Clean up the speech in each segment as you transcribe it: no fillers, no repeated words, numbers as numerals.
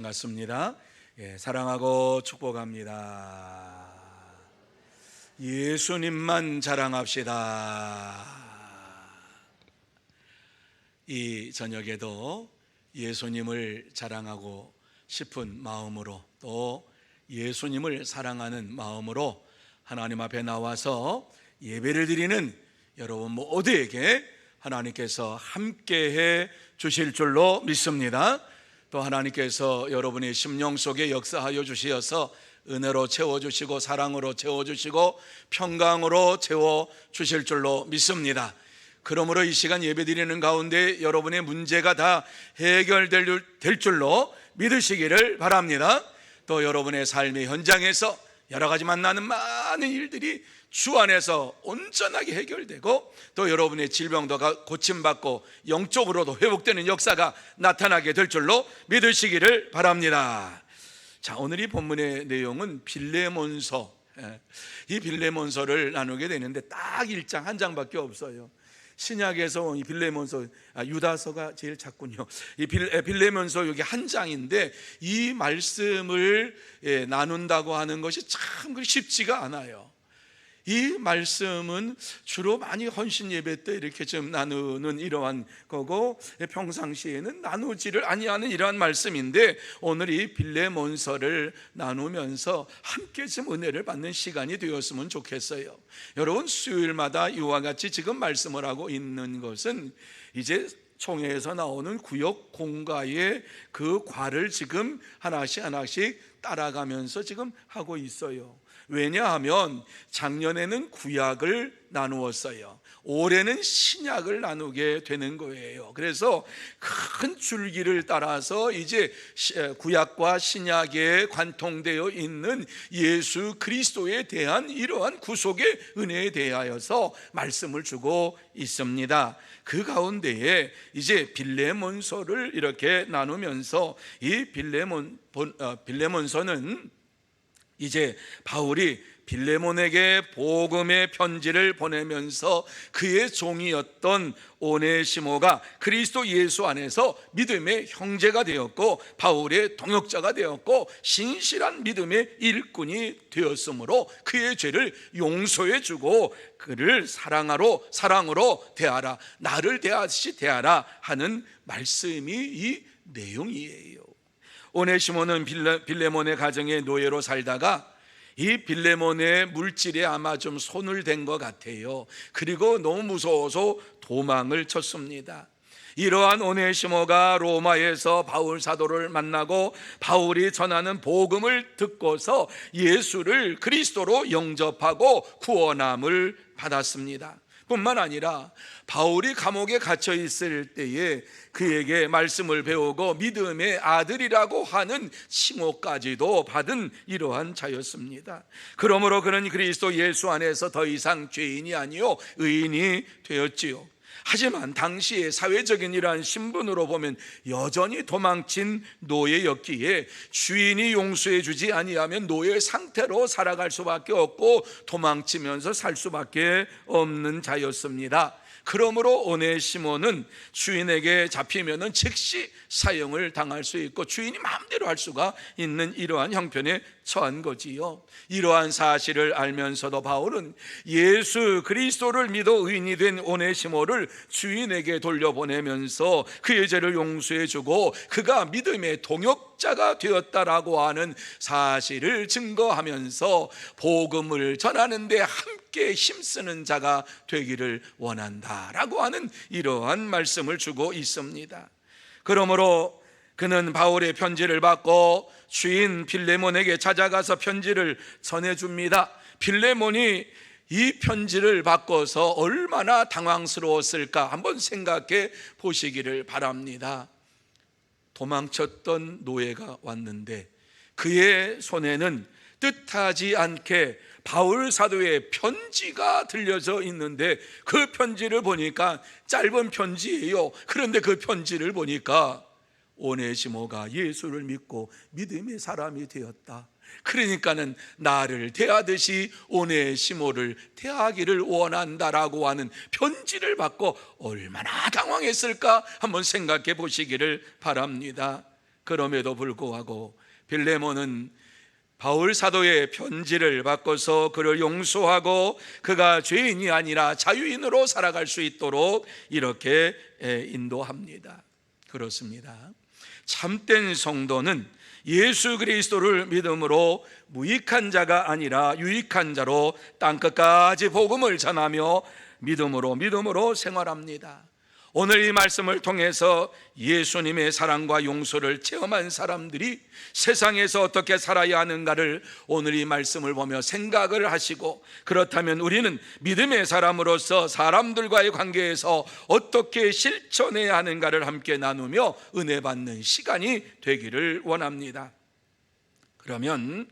반갑습니다. 사랑하고 축복합니다. 예수님만 자랑합시다. 이 저녁에도 예수님을 자랑하고 싶은 마음으로, 또 예수님을 사랑하는 마음으로 하나님 앞에 나와서 예배를 드리는 여러분 모두에게 하나님께서 함께해 주실 줄로 믿습니다. 또 하나님께서 여러분의 심령 속에 역사하여 주시어서 은혜로 채워주시고 사랑으로 채워주시고 평강으로 채워주실 줄로 믿습니다. 그러므로 이 시간 예배드리는 가운데 여러분의 문제가 다 해결될 줄로 믿으시기를 바랍니다. 또 여러분의 삶의 현장에서 여러 가지 만나는 많은 일들이 주 안에서 온전하게 해결되고, 또 여러분의 질병도 고침받고 영적으로도 회복되는 역사가 나타나게 될 줄로 믿으시기를 바랍니다. 자, 오늘 이 본문의 내용은 빌레몬서, 이 빌레몬서를 나누게 되는데 딱 1장 한 장밖에 없어요. 신약에서 이 빌레몬서, 유다서가 제일 작군요. 이 빌레몬서 여기 한 장인데 이 말씀을 나눈다고 하는 것이 참 쉽지가 않아요. 이 말씀은 주로 많이 헌신 예배 때 이렇게 좀 나누는 이러한 거고, 평상시에는 나누지를 아니하는 이러한 말씀인데, 오늘 이 빌레몬서를 나누면서 함께 좀 은혜를 받는 시간이 되었으면 좋겠어요. 여러분, 수요일마다 이와 같이 지금 말씀을 하고 있는 것은 이제 총회에서 나오는 구역 공가의 그 과를 지금 하나씩 따라가면서 지금 하고 있어요. 왜냐하면 작년에는 구약을 나누었어요. 올해는 신약을 나누게 되는 거예요. 그래서 큰 줄기를 따라서 이제 구약과 신약에 관통되어 있는 예수 그리스도에 대한 이러한 구속의 은혜에 대하여서 말씀을 주고 있습니다. 그 가운데에 이제 빌레몬서를 이렇게 나누면서 이 빌레몬서는 이제 바울이 빌레몬에게 복음의 편지를 보내면서 그의 종이었던 오네시모가 그리스도 예수 안에서 믿음의 형제가 되었고 대하의 동역자가 되었고 신실한 믿음의 일꾼이 되었으므로 그의 죄를 용서해 주고 그를 사랑으로 대하라, 나를 대하듯이 대하라 하는 말씀이 이 내용이에요. 오네시모는 빌레몬의 가정의 노예로 살다가 이 빌레몬의 물질에 아마 좀 손을 댄 것 같아요. 그리고 너무 무서워서 도망을 쳤습니다. 이러한 오네시모가 로마에서 바울 사도를 만나고 바울이 전하는 복음을 듣고서 예수를 그리스도로 영접하고 구원함을 받았습니다. 뿐만 아니라 바울이 감옥에 갇혀 있을 때에 그에게 말씀을 배우고 믿음의 아들이라고 하는 칭호까지도 받은 이러한 자였습니다. 그러므로 그는 그리스도 예수 안에서 더 이상 죄인이 아니요 의인이 되었지요. 하지만 당시의 사회적인 이러한 신분으로 보면 여전히 도망친 노예였기에 주인이 용서해 주지 아니하면 노예 상태로 살아갈 수밖에 없고 도망치면서 살 수밖에 없는 자였습니다. 그러므로 오네시모는 주인에게 잡히면은 즉시 사형을 당할 수 있고 주인이 마음대로 할 수가 있는 이러한 형편에 처한 거지요. 이러한 사실을 알면서도 바울은 예수 그리스도를 믿어 의인이 된 오네시모를 주인에게 돌려보내면서 그의 죄를 용서해 주고 그가 믿음의 동역자가 되었다라고 하는 사실을 증거하면서 복음을 전하는 데 함께 힘쓰는 자가 되기를 원한다라고 하는 이러한 말씀을 주고 있습니다. 그러므로 그는 바울의 편지를 받고 주인 빌레몬에게 찾아가서 편지를 전해줍니다. 빌레몬이 이 편지를 받고서 얼마나 당황스러웠을까 한번 생각해 보시기를 바랍니다. 도망쳤던 노예가 왔는데 그의 손에는 뜻하지 않게 바울 사도의 편지가 들려져 있는데 그 편지를 보니까 짧은 편지예요. 그런데 그 편지를 보니까 오네시모가 예수를 믿고 믿음의 사람이 되었다. 그러니까는 나를 대하듯이 오네시모를 대하기를 원한다라고 하는 편지를 받고 얼마나 당황했을까 한번 생각해 보시기를 바랍니다. 그럼에도 불구하고 빌레몬은 바울 사도의 편지를 바꿔서 그를 용서하고 그가 죄인이 아니라 자유인으로 살아갈 수 있도록 이렇게 인도합니다. 그렇습니다. 참된 성도는 예수 그리스도를 믿음으로 무익한 자가 아니라 유익한 자로 땅끝까지 복음을 전하며 믿음으로 생활합니다. 오늘 이 말씀을 통해서 예수님의 사랑과 용서를 체험한 사람들이 세상에서 어떻게 살아야 하는가를 오늘 이 말씀을 보며 생각을 하시고, 그렇다면 우리는 믿음의 사람으로서 사람들과의 관계에서 어떻게 실천해야 하는가를 함께 나누며 은혜 받는 시간이 되기를 원합니다. 그러면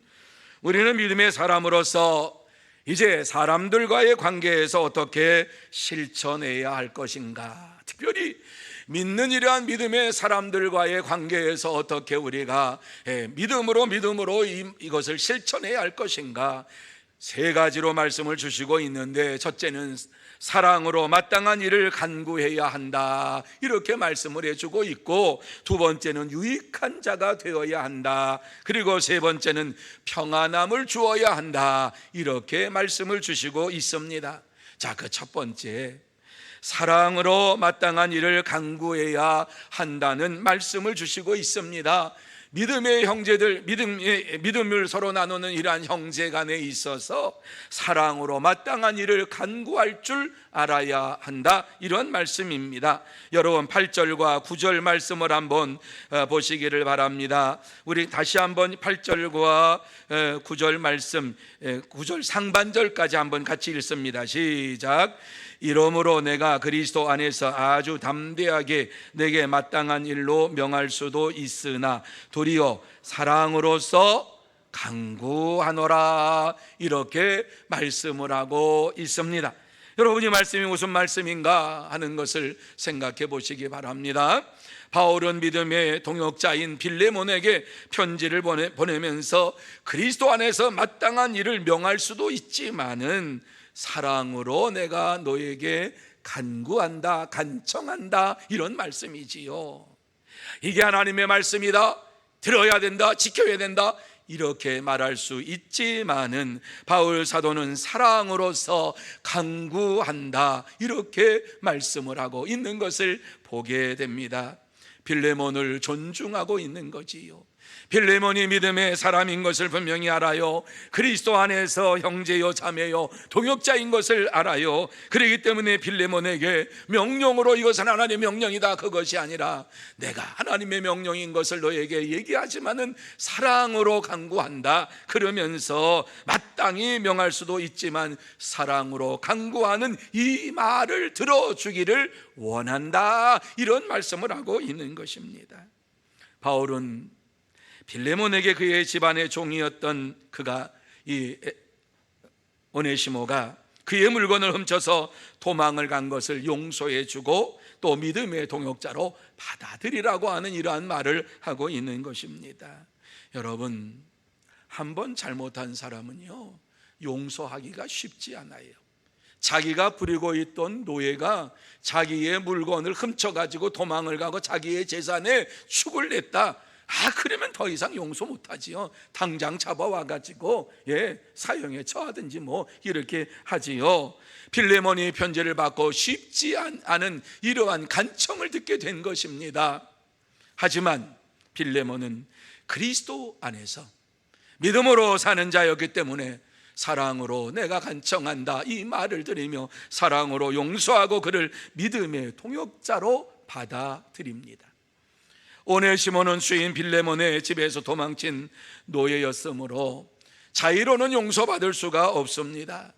우리는 믿음의 사람으로서 이제 사람들과의 관계에서 어떻게 실천해야 할 것인가, 특별히 믿는 이러한 믿음의 사람들과의 관계에서 어떻게 우리가 믿음으로 이것을 실천해야 할 것인가, 세 가지로 말씀을 주시고 있는데, 첫째는 사랑으로 마땅한 일을 간구해야 한다, 이렇게 말씀을 해주고 있고, 두 번째는 유익한 자가 되어야 한다, 그리고 세 번째는 평안함을 주어야 한다, 이렇게 말씀을 주시고 있습니다. 자, 그 첫 번째, 사랑으로 마땅한 일을 간구해야 한다는 말씀을 주시고 있습니다. 믿음의 형제들, 믿음을 서로 나누는 이러한 형제 간에 있어서 사랑으로 마땅한 일을 간구할 줄 알아야 한다, 이런 말씀입니다. 여러분 8절과 9절 말씀을 한번 보시기를 바랍니다. 우리 다시 한번 8절과 9절 말씀, 9절 상반절까지 한번 같이 읽습니다. 시작. 이러므로 내가 그리스도 안에서 아주 담대하게 내게 마땅한 일로 명할 수도 있으나 도리어 사랑으로서 간구하노라, 이렇게 말씀을 하고 있습니다. 여러분이 말씀이 무슨 말씀인가 하는 것을 생각해 보시기 바랍니다. 바울은 믿음의 동역자인 빌레몬에게 편지를 보내면서 그리스도 안에서 마땅한 일을 명할 수도 있지만은 사랑으로 내가 너에게 간구한다, 간청한다, 이런 말씀이지요. 이게 하나님의 말씀이다, 들어야 된다, 지켜야 된다, 이렇게 말할 수 있지만은 바울 사도는 사랑으로서 간구한다, 이렇게 말씀을 하고 있는 것을 보게 됩니다. 빌레몬을 존중하고 있는 거지요. 빌레몬이 믿음의 사람인 것을 분명히 알아요. 그리스도 안에서 형제요 자매요 동역자인 것을 알아요. 그렇기 때문에 빌레몬에게 명령으로 이것은 하나님의 명령이다, 그것이 아니라 내가 하나님의 명령인 것을 너에게 얘기하지만은 사랑으로 간구한다, 그러면서 마땅히 명할 수도 있지만 사랑으로 간구하는 이 말을 들어주기를 원한다, 이런 말씀을 하고 있는 것입니다. 바울은 빌레몬에게 그의 집안의 종이었던 그가, 이 오네시모가 그의 물건을 훔쳐서 도망을 간 것을 용서해 주고 또 믿음의 동역자로 받아들이라고 하는 이러한 말을 하고 있는 것입니다. 여러분, 한번 잘못한 사람은요, 용서하기가 쉽지 않아요. 자기가 부리고 있던 노예가 자기의 물건을 훔쳐가지고 도망을 가고 자기의 재산에 축을 냈다, 그러면 더 이상 용서 못하지요. 당장 잡아와가지고 사형에 처하든지 뭐 이렇게 하지요. 빌레몬이 편지를 받고 쉽지 않은 이러한 간청을 듣게 된 것입니다. 하지만 빌레몬은 그리스도 안에서 믿음으로 사는 자였기 때문에 사랑으로 내가 간청한다, 이 말을 들으며 사랑으로 용서하고 그를 믿음의 동역자로 받아들입니다. 오네시모는 주인 빌레몬의 집에서 도망친 노예였으므로 자의로는 용서받을 수가 없습니다.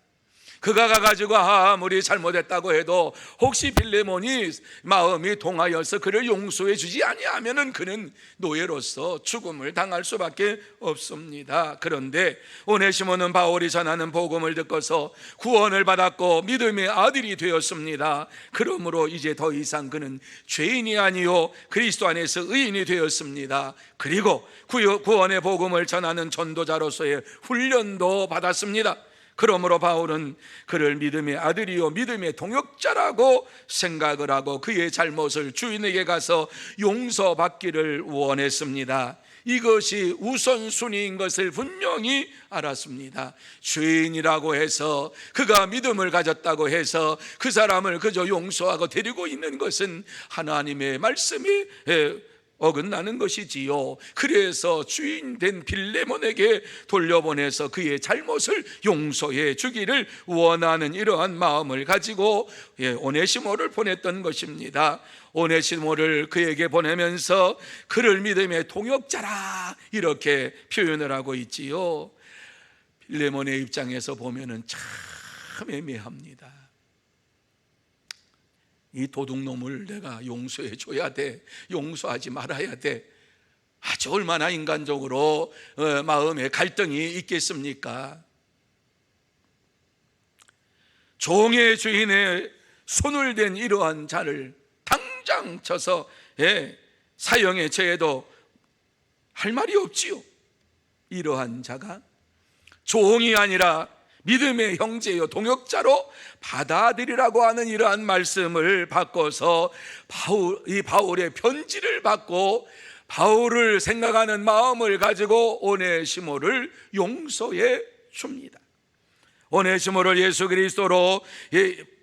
그가 가가지고 아무리 잘못했다고 해도 혹시 빌레몬이 마음이 동하여서 그를 용서해 주지 아니하면은 그는 노예로서 죽음을 당할 수밖에 없습니다. 그런데 오네시모는 바울이 전하는 복음을 듣고서 구원을 받았고 믿음의 아들이 되었습니다. 그러므로 이제 더 이상 그는 죄인이 아니요 그리스도 안에서 의인이 되었습니다. 그리고 구원의 복음을 전하는 전도자로서의 훈련도 받았습니다. 그러므로 바울은 그를 믿음의 아들이요 믿음의 동역자라고 생각을 하고 그의 잘못을 주인에게 가서 용서받기를 원했습니다. 이것이 우선순위인 것을 분명히 알았습니다. 죄인이라고 해서 그가 믿음을 가졌다고 해서 그 사람을 그저 용서하고 데리고 있는 것은 하나님의 말씀이 어긋나는 것이지요. 그래서 주인된 빌레몬에게 돌려보내서 그의 잘못을 용서해 주기를 원하는 이러한 마음을 가지고 오네시모를 보냈던 것입니다. 오네시모를 그에게 보내면서 그를 믿음의 동역자라 이렇게 표현을 하고 있지요. 빌레몬의 입장에서 보면은 참 애매합니다. 이 도둑놈을 내가 용서해 줘야 돼, 용서하지 말아야 돼. 아주 얼마나 인간적으로 마음에 갈등이 있겠습니까? 종의 주인의 손을 댄 이러한 자를 당장 쳐서 사형에 처해도 할 말이 없지요. 이러한 자가 종이 아니라 믿음의 형제요 동역자로 받아들이라고 하는 이러한 말씀을 바꿔서 바울의 편지를 받고 바울을 생각하는 마음을 가지고 오네시모를 용서해 줍니다. 오네시모를 예수 그리스도로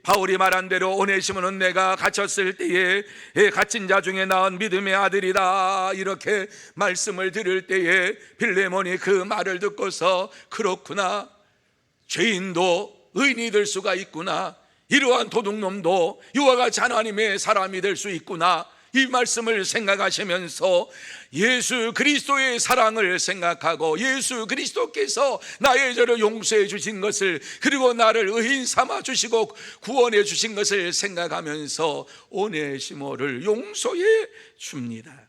바울이 말한 대로 오네시모는 내가 갇혔을 때에 갇힌 자 중에 낳은 믿음의 아들이다 이렇게 말씀을 들을 때에 빌레몬이 그 말을 듣고서 그렇구나, 죄인도 의인이 될 수가 있구나, 이러한 도둑놈도 이와 같이 하나님의 사람이 될 수 있구나, 이 말씀을 생각하시면서 예수 그리스도의 사랑을 생각하고 예수 그리스도께서 나의 죄를 용서해 주신 것을, 그리고 나를 의인 삼아 주시고 구원해 주신 것을 생각하면서 오네시모를 용서해 줍니다.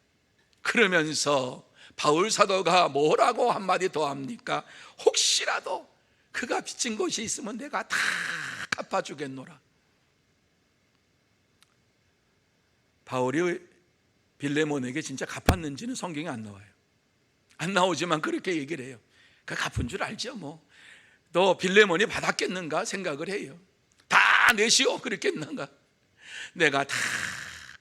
그러면서 바울 사도가 뭐라고 한마디 더 합니까? 혹시라도 그가 빚진 것이 있으면 내가 다 갚아주겠노라. 바울이 빌레몬에게 진짜 갚았는지는 성경에 안 나와요. 안 나오지만 그렇게 얘기를 해요. 그 갚은 줄 알죠. 너 빌레몬이 받았겠는가 생각을 해요. 다 내시오 그랬겠는가. 내가 다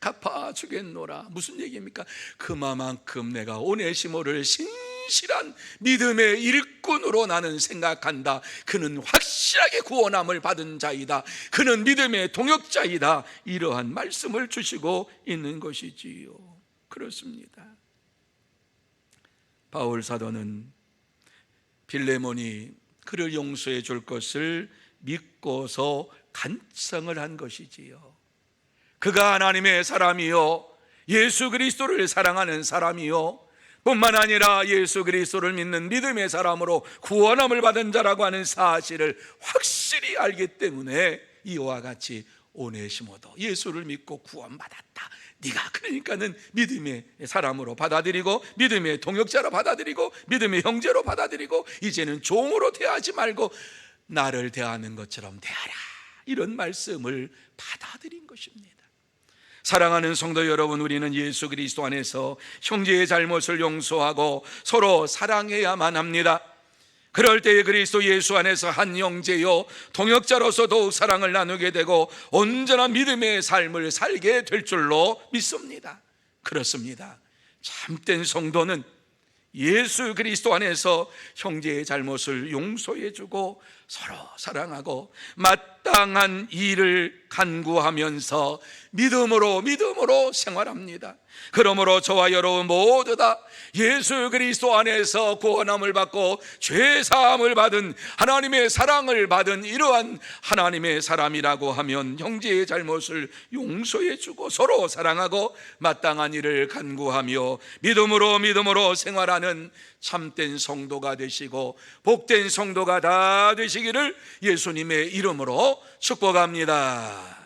갚아주겠노라. 무슨 얘기입니까? 그만큼 내가 오네시모를 신실한 믿음의 일꾼으로 나는 생각한다. 그는 확실하게 구원함을 받은 자이다. 그는 믿음의 동역자이다. 이러한 말씀을 주시고 있는 것이지요. 그렇습니다. 바울 사도는 빌레몬이 그를 용서해 줄 것을 믿고서 간청을 한 것이지요. 그가 하나님의 사람이요 예수 그리스도를 사랑하는 사람이요 뿐만 아니라 예수 그리스도를 믿는 믿음의 사람으로 구원함을 받은 자라고 하는 사실을 확실히 알기 때문에 이와 같이 오네시모도 예수를 믿고 구원받았다. 네가 그러니까는 믿음의 사람으로 받아들이고 믿음의 동역자로 받아들이고 믿음의 형제로 받아들이고 이제는 종으로 대하지 말고 나를 대하는 것처럼 대하라. 이런 말씀을 받아들인 것입니다. 사랑하는 성도 여러분, 우리는 예수 그리스도 안에서 형제의 잘못을 용서하고 서로 사랑해야만 합니다. 그럴 때에 그리스도 예수 안에서 한 형제요 동역자로서 더욱 사랑을 나누게 되고 온전한 믿음의 삶을 살게 될 줄로 믿습니다. 그렇습니다. 참된 성도는 예수 그리스도 안에서 형제의 잘못을 용서해 주고 서로 사랑하고 마땅한 일을 간구하면서 믿음으로 생활합니다. 그러므로 저와 여러분 모두 다 예수 그리스도 안에서 구원함을 받고 죄 사함을 받은 하나님의 사랑을 받은 이러한 하나님의 사람이라고 하면 형제의 잘못을 용서해 주고 서로 사랑하고 마땅한 일을 간구하며 믿음으로 생활하는 참된 성도가 되시고 복된 성도가 다 되시기를 예수님의 이름으로 축복합니다.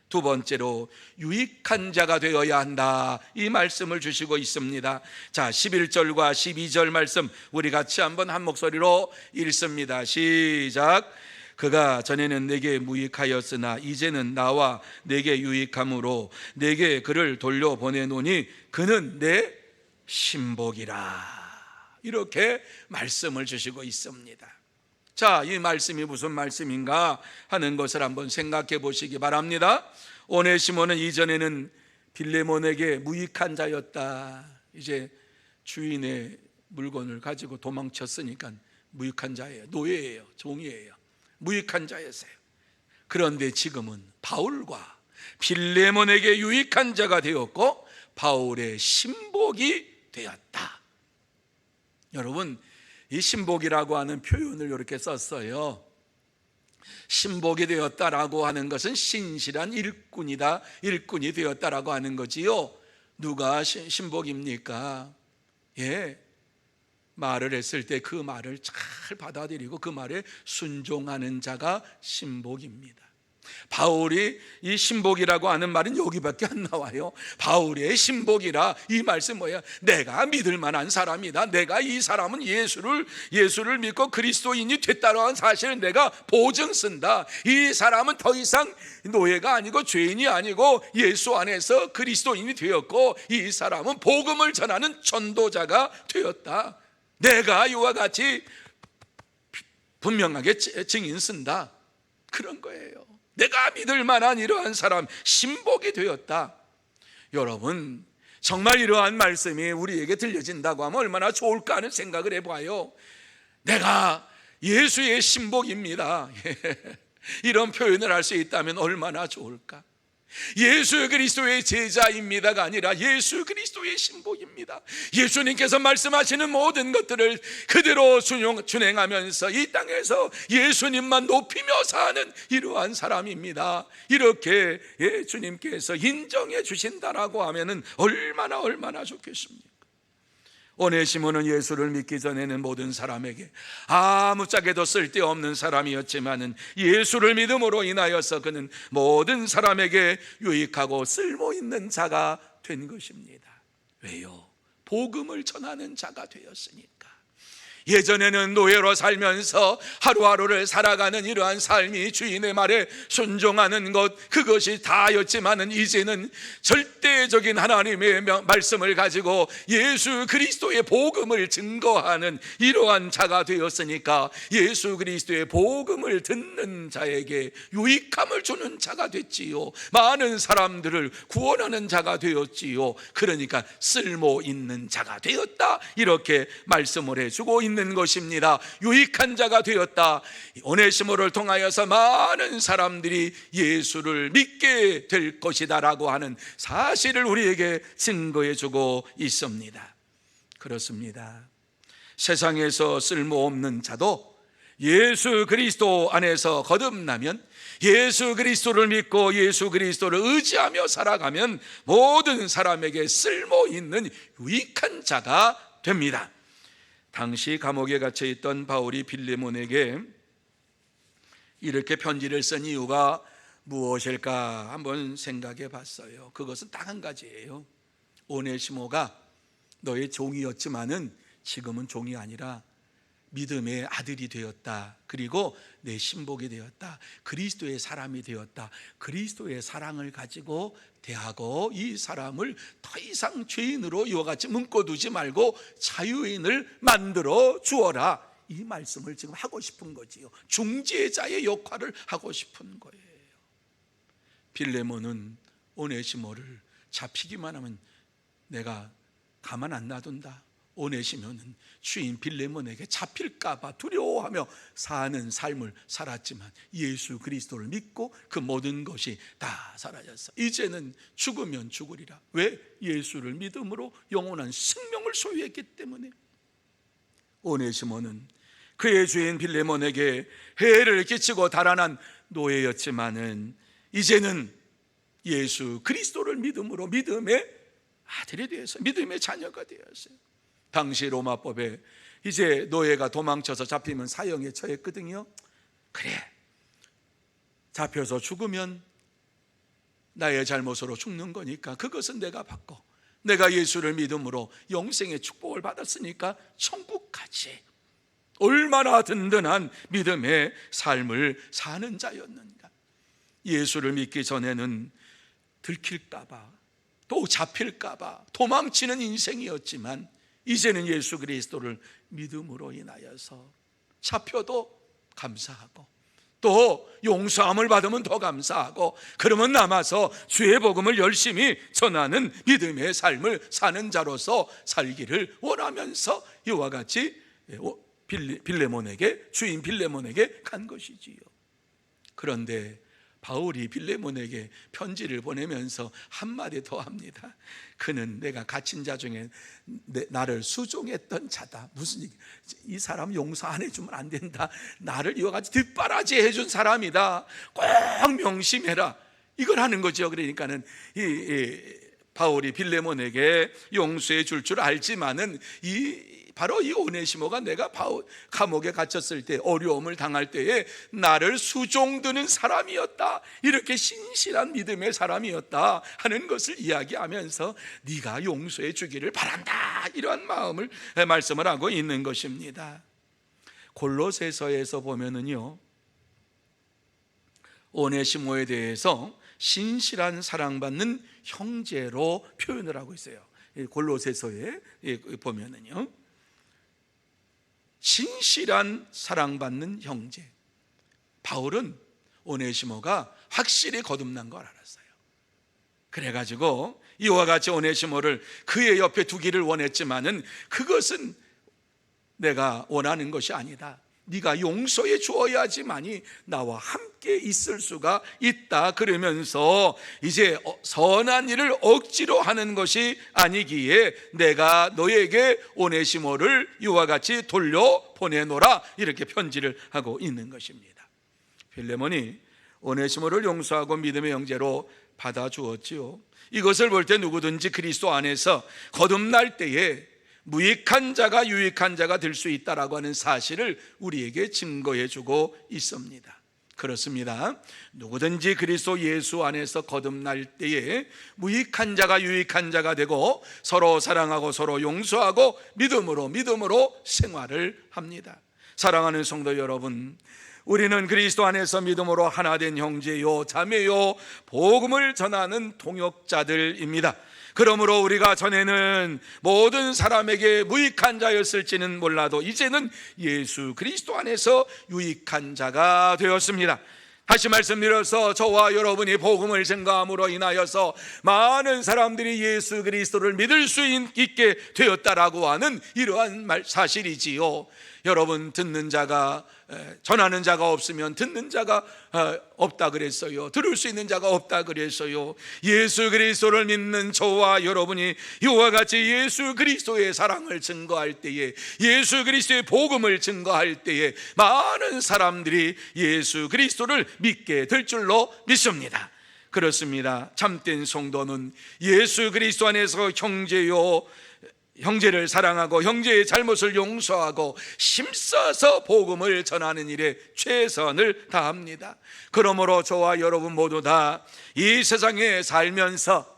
두 번째로 유익한 자가 되어야 한다, 이 말씀을 주시고 있습니다. 자, 11절과 12절 말씀 우리 같이 한번 한 목소리로 읽습니다. 시작. 그가 전에는 내게 무익하였으나 이제는 나와 내게 유익함으로 내게 그를 돌려보내노니 그는 내 신복이라. 이렇게 말씀을 주시고 있습니다. 자, 이 말씀이 무슨 말씀인가 하는 것을 한번 생각해 보시기 바랍니다. 오네시모는 이전에는 빌레몬에게 무익한 자였다. 이제 주인의 물건을 가지고 도망쳤으니까 무익한 자예요. 노예예요. 종이에요. 무익한 자였어요. 그런데 지금은 바울과 빌레몬에게 유익한 자가 되었고 바울의 신복이 되었다. 여러분, 이 신복이라고 하는 표현을 이렇게 썼어요. 신복이 되었다라고 하는 것은 신실한 일꾼이다, 일꾼이 되었다라고 하는 거지요. 누가 신복입니까? 예, 말을 했을 때 그 말을 잘 받아들이고 그 말에 순종하는 자가 신복입니다. 바울이 이 신복이라고 하는 말은 여기밖에 안 나와요. 바울의 신복이라 이 말씀 뭐야? 내가 믿을 만한 사람이다. 내가 이 사람은 예수를 믿고 그리스도인이 됐다라는 사실을 내가 보증 쓴다. 이 사람은 더 이상 노예가 아니고 죄인이 아니고 예수 안에서 그리스도인이 되었고 이 사람은 복음을 전하는 전도자가 되었다. 내가 이와 같이 분명하게 증인 쓴다. 그런 거예요. 내가 믿을 만한 이러한 사람, 신복이 되었다. 여러분, 정말 이러한 말씀이 우리에게 들려진다고 하면 얼마나 좋을까 하는 생각을 해봐요. 내가 예수의 신복입니다. 이런 표현을 할 수 있다면 얼마나 좋을까. 예수 그리스도의 제자입니다가 아니라 예수 그리스도의 신복입니다. 예수님께서 말씀하시는 모든 것들을 그대로 준행하면서 이 땅에서 예수님만 높이며 사는 이러한 사람입니다. 이렇게 주님께서 인정해 주신다라고 하면은 얼마나 좋겠습니까? 오네시모는 예수를 믿기 전에는 모든 사람에게 아무짝에도 쓸데없는 사람이었지만은 예수를 믿음으로 인하여서 그는 모든 사람에게 유익하고 쓸모있는 자가 된 것입니다. 왜요? 복음을 전하는 자가 되었으니까. 예전에는 노예로 살면서 하루하루를 살아가는 이러한 삶이 주인의 말에 순종하는 것, 그것이 다였지만은 이제는 절대적인 하나님의 말씀을 가지고 예수 그리스도의 복음을 증거하는 이러한 자가 되었으니까 예수 그리스도의 복음을 듣는 자에게 유익함을 주는 자가 됐지요. 많은 사람들을 구원하는 자가 되었지요. 그러니까 쓸모 있는 자가 되었다, 이렇게 말씀을 해주고 있는 것입니다. 유익한 자가 되었다. 오네시모를 통하여서 많은 사람들이 예수를 믿게 될 것이다 라고 하는 사실을 우리에게 증거해 주고 있습니다. 그렇습니다. 세상에서 쓸모없는 자도 예수 그리스도 안에서 거듭나면, 예수 그리스도를 믿고 예수 그리스도를 의지하며 살아가면 모든 사람에게 쓸모있는 유익한 자가 됩니다. 당시 감옥에 갇혀 있던 바울이 빌레몬에게 이렇게 편지를 쓴 이유가 무엇일까 한번 생각해 봤어요. 그것은 딱 한 가지예요. 오네시모가 너의 종이었지만은 지금은 종이 아니라 믿음의 아들이 되었다. 그리고 내 신복이 되었다. 그리스도의 사람이 되었다. 그리스도의 사랑을 가지고 대하고 이 사람을 더 이상 죄인으로 이와 같이 묶어두지 말고 자유인을 만들어 주어라. 이 말씀을 지금 하고 싶은 거지요. 중재자의 역할을 하고 싶은 거예요. 빌레몬은 오네시모를 잡히기만 하면 내가 가만 안 놔둔다. 오네시모는 주인 빌레몬에게 잡힐까봐 두려워하며 사는 삶을 살았지만 예수 그리스도를 믿고 그 모든 것이 다 사라졌어. 이제는 죽으면 죽으리라. 왜? 예수를 믿음으로 영원한 생명을 소유했기 때문에. 오네시모는 그의 주인 빌레몬에게 해를 끼치고 달아난 노예였지만은 이제는 예수 그리스도를 믿음으로 믿음의 아들이 되어서 믿음의 자녀가 되었어요. 당시 로마법에 이제 노예가 도망쳐서 잡히면 사형에 처했거든요. 그래, 잡혀서 죽으면 나의 잘못으로 죽는 거니까 그것은 내가 받고, 내가 예수를 믿음으로 영생의 축복을 받았으니까 천국 가지. 얼마나 든든한 믿음의 삶을 사는 자였는가. 예수를 믿기 전에는 들킬까봐, 또 잡힐까봐 도망치는 인생이었지만 이제는 예수 그리스도를 믿음으로 인하여서 잡혀도 감사하고, 또 용서함을 받으면 더 감사하고, 그러면 남아서 주의 복음을 열심히 전하는 믿음의 삶을 사는 자로서 살기를 원하면서 이와 같이 빌레몬에게, 주인 빌레몬에게 간 것이지요. 그런데 바울이 빌레몬에게 편지를 보내면서 한마디 더 합니다. 그는 내가 갇힌 자 중에 나를 수종했던 자다. 무슨 얘기? 이 사람 용서 안 해주면 안 된다. 나를 이와 같이 뒷바라지 해준 사람이다. 꼭 명심해라. 이걸 하는 거죠. 그러니까는 바울이 빌레몬에게 용서해 줄 알지만은 바로 이 오네시모가 내가 감옥에 갇혔을 때, 어려움을 당할 때에 나를 수종드는 사람이었다, 이렇게 신실한 믿음의 사람이었다 하는 것을 이야기하면서 네가 용서해 주기를 바란다, 이러한 마음을 말씀을 하고 있는 것입니다. 골로새서에서 보면은요, 오네시모에 대해서 신실한 사랑받는 형제로 표현을 하고 있어요. 골로새서에 보면은요, 신실한 사랑받는 형제. 바울은 오네시모가 확실히 거듭난 걸 알았어요. 그래가지고 이와 같이 오네시모를 그의 옆에 두기를 원했지만은 그것은 내가 원하는 것이 아니다. 네가 용서해 주어야지만이 나와 함께 있을 수가 있다. 그러면서 이제 선한 일을 억지로 하는 것이 아니기에 내가 너에게 오네시모를 이와 같이 돌려 보내노라, 이렇게 편지를 하고 있는 것입니다. 빌레몬이 오네시모를 용서하고 믿음의 형제로 받아주었지요. 이것을 볼 때 누구든지 그리스도 안에서 거듭날 때에 무익한 자가 유익한 자가 될 수 있다라고 하는 사실을 우리에게 증거해 주고 있습니다. 그렇습니다. 누구든지 그리스도 예수 안에서 거듭날 때에 무익한 자가 유익한 자가 되고 서로 사랑하고 서로 용서하고 믿음으로 생활을 합니다. 사랑하는 성도 여러분, 우리는 그리스도 안에서 믿음으로 하나 된 형제요 자매요 복음을 전하는 동역자들입니다. 그러므로 우리가 전에는 모든 사람에게 무익한 자였을지는 몰라도 이제는 예수 그리스도 안에서 유익한 자가 되었습니다. 다시 말씀드려서 저와 여러분이 복음을 증거함으로 인하여서 많은 사람들이 예수 그리스도를 믿을 수 있게 되었다라고 하는 이러한 사실이지요. 여러분, 듣는 자가, 전하는 자가 없으면 듣는 자가 없다 그랬어요. 들을 수 있는 자가 없다 그랬어요. 예수 그리스도를 믿는 저와 여러분이 이와 같이 예수 그리스도의 사랑을 증거할 때에, 예수 그리스도의 복음을 증거할 때에 많은 사람들이 예수 그리스도를 믿게 될 줄로 믿습니다. 그렇습니다. 참된 성도는 예수 그리스도 안에서 형제를 사랑하고 형제의 잘못을 용서하고 힘써서 복음을 전하는 일에 최선을 다합니다. 그러므로 저와 여러분 모두 다 이 세상에 살면서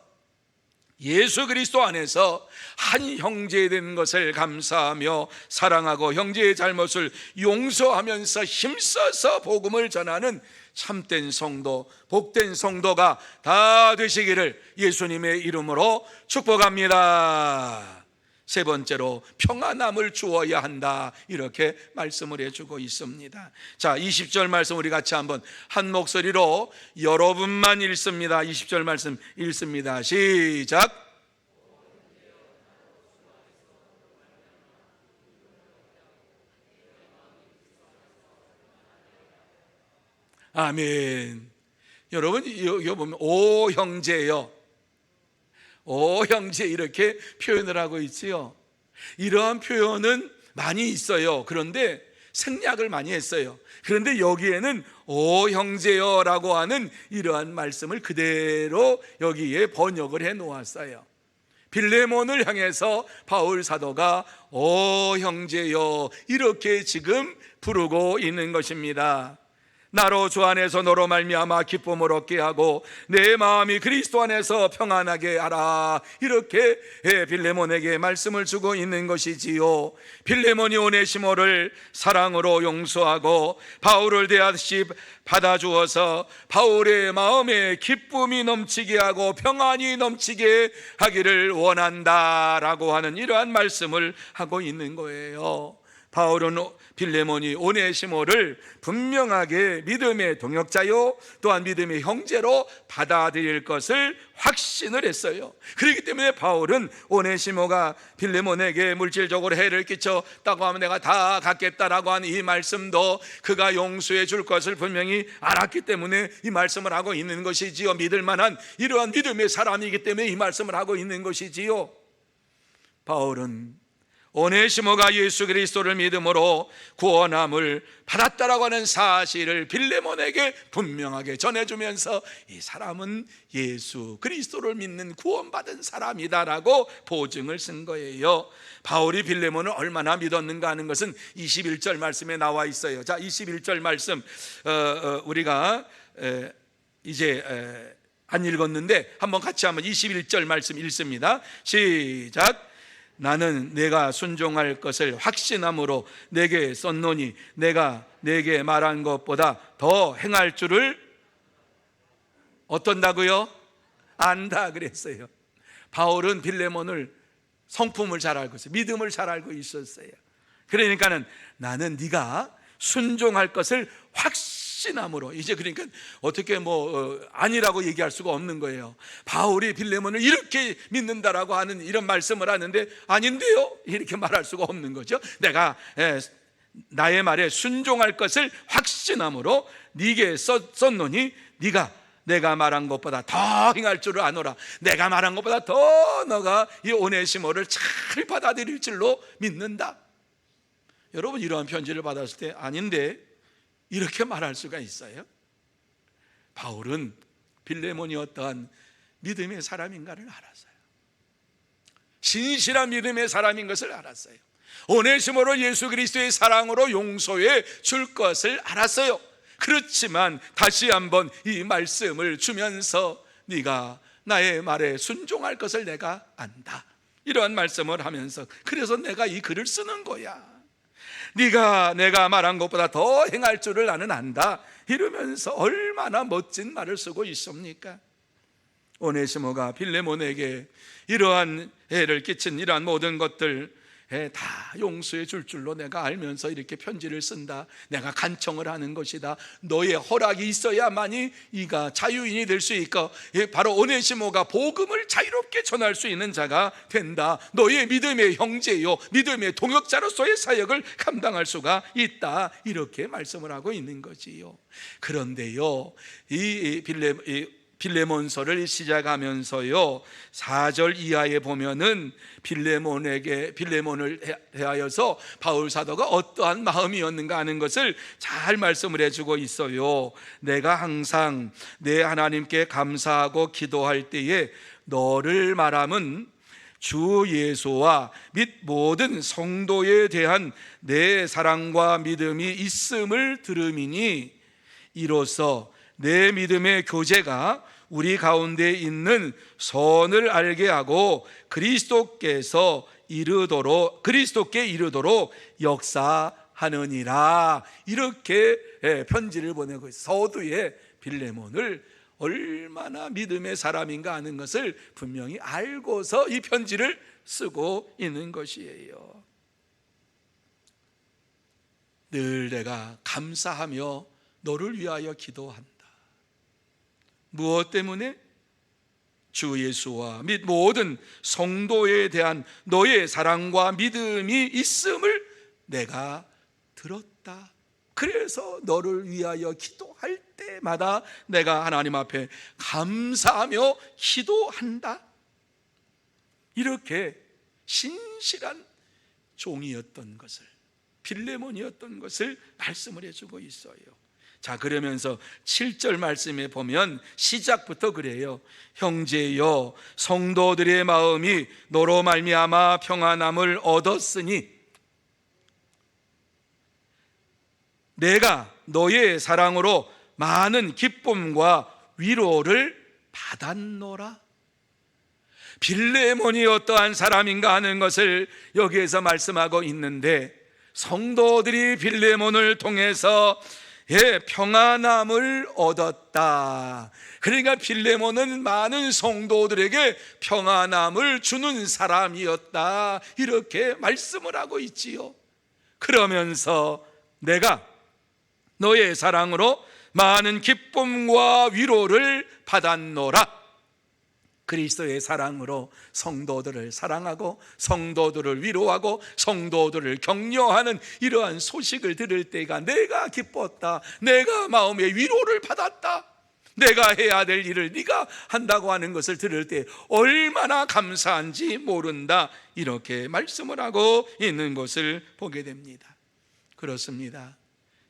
예수 그리스도 안에서 한 형제 된 것을 감사하며 사랑하고 형제의 잘못을 용서하면서 힘써서 복음을 전하는 참된 성도, 복된 성도가 다 되시기를 예수님의 이름으로 축복합니다. 세 번째로 평안함을 주어야 한다, 이렇게 말씀을 해주고 있습니다. 자, 20절 말씀 우리 같이 한번 한 목소리로 여러분만 읽습니다. 20절 말씀 읽습니다. 시작. 아멘. 여러분, 여기 보면 오 형제여, 오 형제, 이렇게 표현을 하고 있지요. 이러한 표현은 많이 있어요. 그런데 생략을 많이 했어요. 그런데 여기에는 오 형제여 라고 하는 이러한 말씀을 그대로 여기에 번역을 해 놓았어요. 빌레몬을 향해서 바울 사도가 오 형제여, 이렇게 지금 부르고 있는 것입니다. 나로 주 안에서 너로 말미암아 기쁨을 얻게 하고 내 마음이 그리스도 안에서 평안하게 하라, 이렇게 빌레몬에게 말씀을 주고 있는 것이지요. 빌레몬이 오네시모를 사랑으로 용서하고 바울을 대하듯이 받아주어서 바울의 마음에 기쁨이 넘치게 하고 평안이 넘치게 하기를 원한다라고 하는 이러한 말씀을 하고 있는 거예요. 바울은 빌레몬이 오네시모를 분명하게 믿음의 동역자요 또한 믿음의 형제로 받아들일 것을 확신을 했어요. 그렇기 때문에 바울은 오네시모가 빌레몬에게 물질적으로 해를 끼쳤다고 하면 내가 다 갚겠다라고 하는 이 말씀도 그가 용서해 줄 것을 분명히 알았기 때문에 이 말씀을 하고 있는 것이지요. 믿을 만한 이러한 믿음의 사람이기 때문에 이 말씀을 하고 있는 것이지요. 바울은 오네시모가 예수 그리스도를 믿음으로 구원함을 받았다라고 하는 사실을 빌레몬에게 분명하게 전해주면서 이 사람은 예수 그리스도를 믿는 구원받은 사람이다라고 보증을 쓴 거예요. 바울이 빌레몬을 얼마나 믿었는가 하는 것은 21절 말씀에 나와 있어요. 자, 21절 말씀 우리가 이제 안 읽었는데 한번 같이 한번 21절 말씀 읽습니다. 시작. 나는 내가 순종할 것을 확신함으로 내게 썼노니 내가 내게 말한 것보다 더 행할 줄을 어떤다고요? 안다 그랬어요. 바울은 빌레몬을 성품을 잘 알고 있어요. 믿음을 잘 알고 있었어요. 그러니까는 나는 네가 순종할 것을 확신함으로, 이제 그러니까 어떻게 아니라고 얘기할 수가 없는 거예요. 바울이 빌레몬을 이렇게 믿는다라고 하는 이런 말씀을 하는데 아닌데요 이렇게 말할 수가 없는 거죠. 내가 나의 말에 순종할 것을 확신함으로 네게 썼노니 네가 내가 말한 것보다 더 행할 줄을 아노라. 내가 말한 것보다 더 너가 이 오네시모를 잘 받아들일 줄로 믿는다. 여러분, 이러한 편지를 받았을 때 아닌데 이렇게 말할 수가 있어요? 바울은 빌레몬이 어떠한 믿음의 사람인가를 알았어요. 신실한 믿음의 사람인 것을 알았어요. 오네시모를 예수 그리스도의 사랑으로 용서해 줄 것을 알았어요. 그렇지만 다시 한번 이 말씀을 주면서 네가 나의 말에 순종할 것을 내가 안다, 이러한 말씀을 하면서 그래서 내가 이 글을 쓰는 거야. 네가 내가 말한 것보다 더 행할 줄을 나는 안다, 이러면서 얼마나 멋진 말을 쓰고 있습니까? 오네시모가 빌레몬에게 이러한 해를 끼친 이러한 모든 것들 다 용서해 줄 줄로 내가 알면서 이렇게 편지를 쓴다. 내가 간청을 하는 것이다. 너의 허락이 있어야만이 이가 자유인이 될 수 있고 바로 오네시모가 복음을 자유롭게 전할 수 있는 자가 된다. 너의 믿음의 형제요 믿음의 동역자로서의 사역을 감당할 수가 있다, 이렇게 말씀을 하고 있는 거지요. 그런데요, 이 빌레몬서를 시작하면서요 4절 이하에 보면은 빌레몬을 대하여서 바울 사도가 어떠한 마음이었는가 하는 것을 잘 말씀을 해주고 있어요. 내가 항상 내 하나님께 감사하고 기도할 때에 너를 말함은 주 예수와 및 모든 성도에 대한 내 사랑과 믿음이 있음을 들음이니 이로써 내 믿음의 교제가 우리 가운데 있는 선을 알게 하고 그리스도께 이르도록 역사하느니라, 이렇게 편지를 보내고 있어요. 서두에 빌레몬을 얼마나 믿음의 사람인가 하는 것을 분명히 알고서 이 편지를 쓰고 있는 것이에요. 늘 내가 감사하며 너를 위하여 기도한다. 무엇 때문에? 주 예수와 및 모든 성도에 대한 너의 사랑과 믿음이 있음을 내가 들었다. 그래서 너를 위하여 기도할 때마다 내가 하나님 앞에 감사하며 기도한다. 이렇게 신실한 종이었던 것을, 빌레몬이었던 것을 말씀을 해주고 있어요. 자, 그러면서 7절 말씀에 보면 시작부터 그래요. 형제여, 성도들의 마음이 너로 말미암아 평안함을 얻었으니 내가 너의 사랑으로 많은 기쁨과 위로를 받았노라. 빌레몬이 어떠한 사람인가 하는 것을 여기에서 말씀하고 있는데, 성도들이 빌레몬을 통해서 평안함을 얻었다. 그러니까 빌레몬은 많은 성도들에게 평안함을 주는 사람이었다, 이렇게 말씀을 하고 있지요. 그러면서 내가 너의 사랑으로 많은 기쁨과 위로를 받았노라. 그리스도의 사랑으로 성도들을 사랑하고 성도들을 위로하고 성도들을 격려하는 이러한 소식을 들을 때가 내가 기뻤다, 내가 마음의 위로를 받았다, 내가 해야 될 일을 네가 한다고 하는 것을 들을 때 얼마나 감사한지 모른다, 이렇게 말씀을 하고 있는 것을 보게 됩니다. 그렇습니다.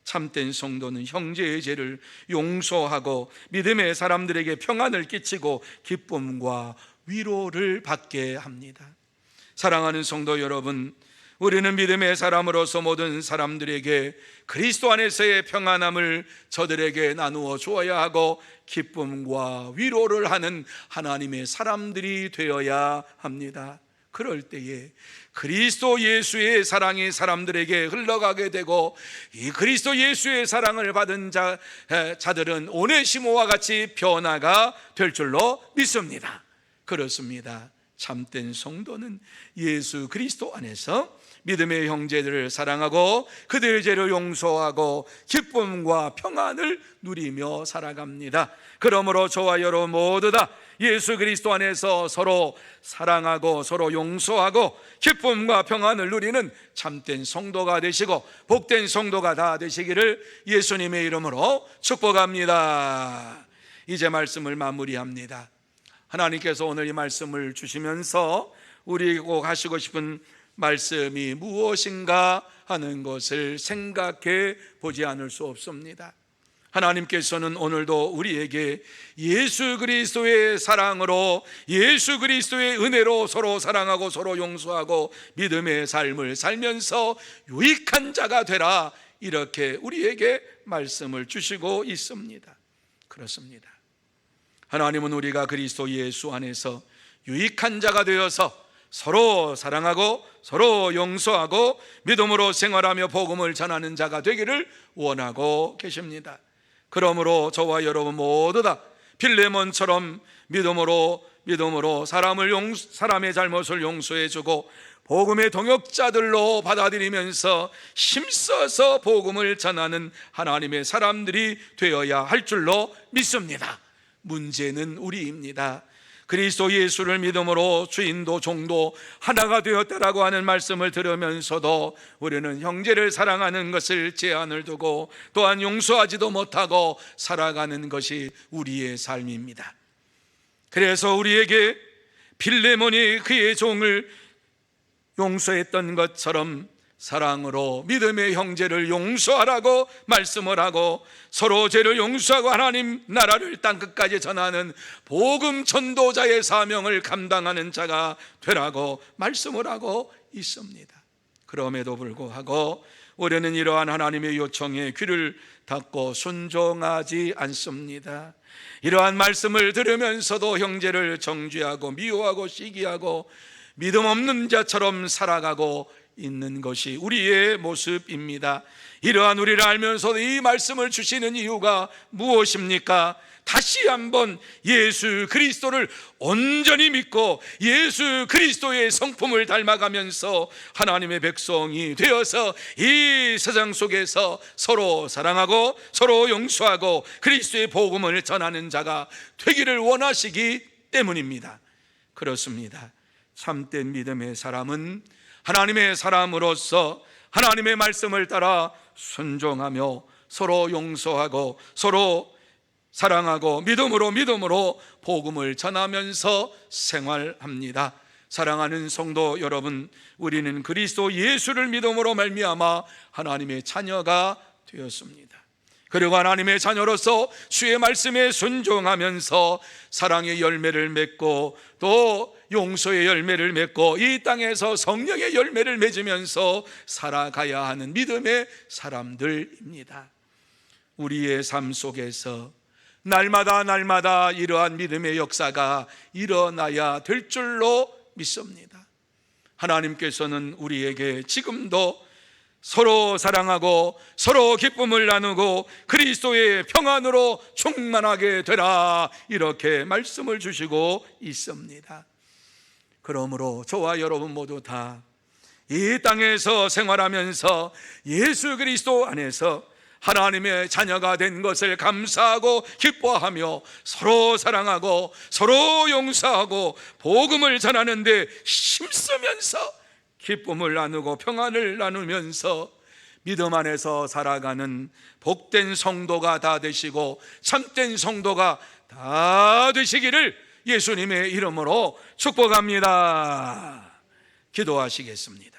참된 성도는 형제의 죄를 용서하고 믿음의 사람들에게 평안을 끼치고 기쁨과 위로를 받게 합니다. 사랑하는 성도 여러분, 우리는 믿음의 사람으로서 모든 사람들에게 그리스도 안에서의 평안함을 저들에게 나누어 주어야 하고 기쁨과 위로를 하는 하나님의 사람들이 되어야 합니다. 그럴 때에 그리스도 예수의 사랑이 사람들에게 흘러가게 되고 이 그리스도 예수의 사랑을 받은 자들은 오네시모와 같이 변화가 될 줄로 믿습니다. 그렇습니다. 참된 성도는 예수 그리스도 안에서 믿음의 형제들을 사랑하고 그들의 죄를 용서하고 기쁨과 평안을 누리며 살아갑니다. 그러므로 저와 여러분 모두 다 예수 그리스도 안에서 서로 사랑하고 서로 용서하고 기쁨과 평안을 누리는 참된 성도가 되시고 복된 성도가 다 되시기를 예수님의 이름으로 축복합니다. 이제 말씀을 마무리합니다. 하나님께서 오늘 이 말씀을 주시면서 우리에게 꼭 하시고 싶은 말씀이 무엇인가 하는 것을 생각해 보지 않을 수 없습니다. 하나님께서는 오늘도 우리에게 예수 그리스도의 사랑으로 예수 그리스도의 은혜로 서로 사랑하고 서로 용서하고 믿음의 삶을 살면서 유익한 자가 되라, 이렇게 우리에게 말씀을 주시고 있습니다. 그렇습니다. 하나님은 우리가 그리스도 예수 안에서 유익한 자가 되어서 서로 사랑하고 서로 용서하고 믿음으로 생활하며 복음을 전하는 자가 되기를 원하고 계십니다. 그러므로 저와 여러분 모두 다 빌레몬처럼 믿음으로 사람의 잘못을 용서해주고 복음의 동역자들로 받아들이면서 힘써서 복음을 전하는 하나님의 사람들이 되어야 할 줄로 믿습니다. 문제는 우리입니다. 그리스도 예수를 믿음으로 주인도 종도 하나가 되었다라고 하는 말씀을 들으면서도 우리는 형제를 사랑하는 것을 제한을 두고 또한 용서하지도 못하고 살아가는 것이 우리의 삶입니다. 그래서 우리에게 빌레몬이 그의 종을 용서했던 것처럼 사랑으로 믿음의 형제를 용서하라고 말씀을 하고 서로 죄를 용서하고 하나님 나라를 땅끝까지 전하는 복음 전도자의 사명을 감당하는 자가 되라고 말씀을 하고 있습니다. 그럼에도 불구하고 우리는 이러한 하나님의 요청에 귀를 닫고 순종하지 않습니다. 이러한 말씀을 들으면서도 형제를 정죄하고 미워하고 시기하고 믿음 없는 자처럼 살아가고 있는 것이 우리의 모습입니다. 이러한 우리를 알면서도 이 말씀을 주시는 이유가 무엇입니까? 다시 한번 예수 그리스도를 온전히 믿고 예수 그리스도의 성품을 닮아가면서 하나님의 백성이 되어서 이 세상 속에서 서로 사랑하고 서로 용서하고 그리스도의 복음을 전하는 자가 되기를 원하시기 때문입니다. 그렇습니다. 참된 믿음의 사람은 하나님의 사람으로서 하나님의 말씀을 따라 순종하며 서로 용서하고 서로 사랑하고 믿음으로 복음을 전하면서 생활합니다. 사랑하는 성도 여러분, 우리는 그리스도 예수를 믿음으로 말미암아 하나님의 자녀가 되었습니다. 그리고 하나님의 자녀로서 주의 말씀에 순종하면서 사랑의 열매를 맺고 또 용서의 열매를 맺고 이 땅에서 성령의 열매를 맺으면서 살아가야 하는 믿음의 사람들입니다. 우리의 삶 속에서 날마다 이러한 믿음의 역사가 일어나야 될 줄로 믿습니다. 하나님께서는 우리에게 지금도 서로 사랑하고 서로 기쁨을 나누고 그리스도의 평안으로 충만하게 되라, 이렇게 말씀을 주시고 있습니다. 그러므로 저와 여러분 모두 다 이 땅에서 생활하면서 예수 그리스도 안에서 하나님의 자녀가 된 것을 감사하고 기뻐하며 서로 사랑하고 서로 용서하고 복음을 전하는 데 힘쓰면서 기쁨을 나누고 평안을 나누면서 믿음 안에서 살아가는 복된 성도가 다 되시고 참된 성도가 다 되시기를 예수님의 이름으로 축복합니다. 기도하시겠습니다.